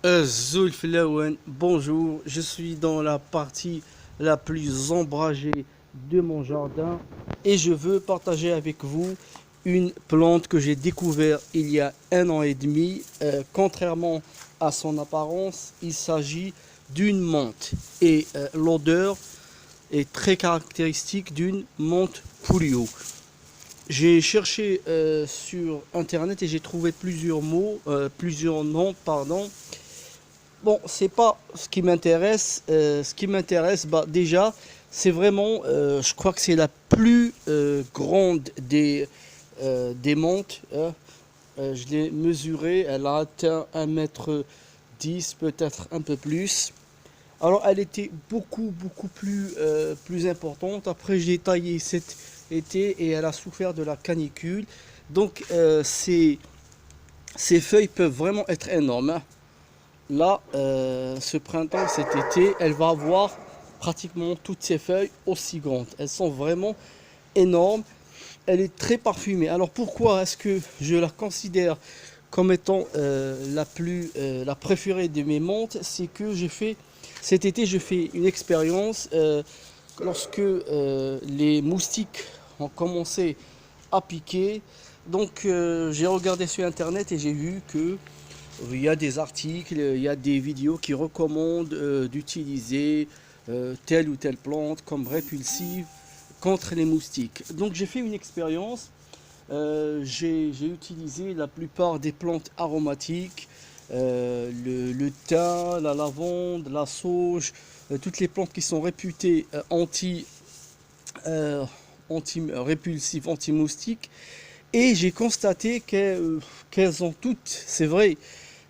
Zulflawen, bonjour, je suis dans la partie la plus ombragée de mon jardin et je veux partager avec vous une plante que j'ai découverte il y a 1 an et demi. Contrairement à son apparence, il s'agit d'une menthe et l'odeur est très caractéristique d'une menthe Pulio. J'ai cherché sur internet et j'ai trouvé plusieurs mots, plusieurs noms, pardon. Bon, c'est pas ce qui m'intéresse. Ce qui m'intéresse, bah, déjà, c'est vraiment, je crois que c'est la plus grande des menthes, hein. Je l'ai mesurée, elle a atteint 1 m 10, peut-être un peu plus. Alors, elle était beaucoup plus importante. Après, je l'ai taillée cet été et elle a souffert de la canicule. Donc, ces feuilles peuvent vraiment être énormes, hein. Là, ce printemps, cet été, elle va avoir pratiquement toutes ses feuilles aussi grandes. Elles sont vraiment énormes. Elle est très parfumée. Alors pourquoi est-ce que je la considère comme étant la préférée de mes menthes? C'est que cet été, je fais une expérience lorsque les moustiques ont commencé à piquer. Donc j'ai regardé sur internet et j'ai vu que il y a des articles, il y a des vidéos qui recommandent d'utiliser telle ou telle plante comme répulsive contre les moustiques. Donc j'ai fait une expérience. J'ai utilisé la plupart des plantes aromatiques, le thym, la lavande, la sauge, toutes les plantes qui sont réputées euh, anti-répulsives, anti-moustiques. Et j'ai constaté qu'elles ont toutes, c'est vrai,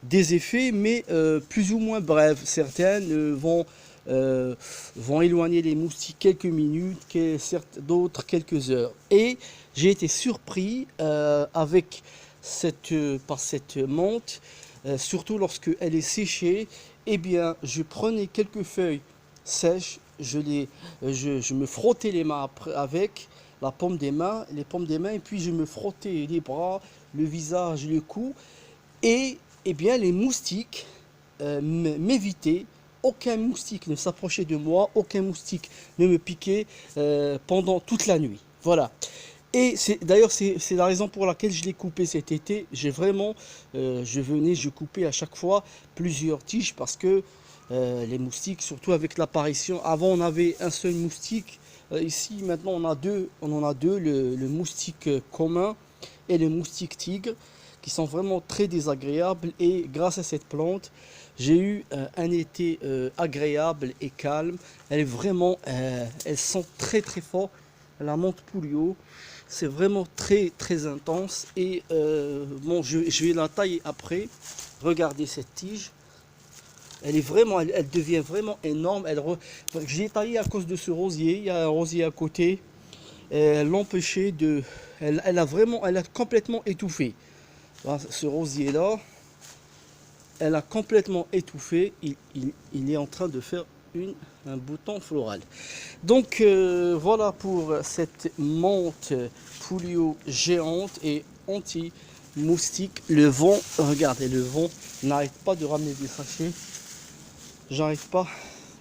des effets, mais plus ou moins brefs. Certaines vont éloigner les moustiques quelques minutes, d'autres quelques heures. Et j'ai été surpris par cette menthe, surtout lorsque elle est séchée. Eh bien, je prenais quelques feuilles sèches, je me frottais les mains avec les paumes des mains, et puis je me frottais les bras, le visage, le cou, et eh bien les moustiques m'évitaient. Aucun moustique ne s'approchait de moi, aucun moustique ne me piquait pendant toute la nuit. Voilà. Et c'est la raison pour laquelle je l'ai coupé cet été. Je coupais à chaque fois plusieurs tiges parce que les moustiques, surtout avec l'apparition, avant on avait un seul moustique, ici maintenant on en a deux, le moustique commun et le moustique tigre, qui sont vraiment très désagréables. Et grâce à cette plante, j'ai eu un été agréable et calme. Elles sont très fort. La menthe Pulio, c'est vraiment très intense. Et bon, je vais la tailler après. Regardez cette tige. Elle devient vraiment énorme. J'ai taillé à cause de ce rosier. Il y a un rosier à côté. L'empêcher de. Elle a complètement étouffé. Voilà, ce rosier là, elle a complètement étouffé. Il est en train de faire un bouton floral. Donc voilà pour cette menthe Pulio géante et anti-moustique. Le vent, regardez, le vent n'arrête pas de ramener des sachets. J'arrête pas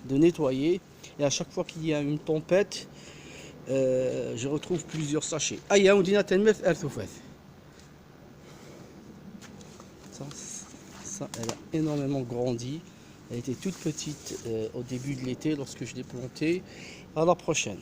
de nettoyer. Et à chaque fois qu'il y a une tempête, je retrouve plusieurs sachets. Ça, elle a énormément grandi. Elle était toute petite au début de l'été lorsque je l'ai plantée. À la prochaine.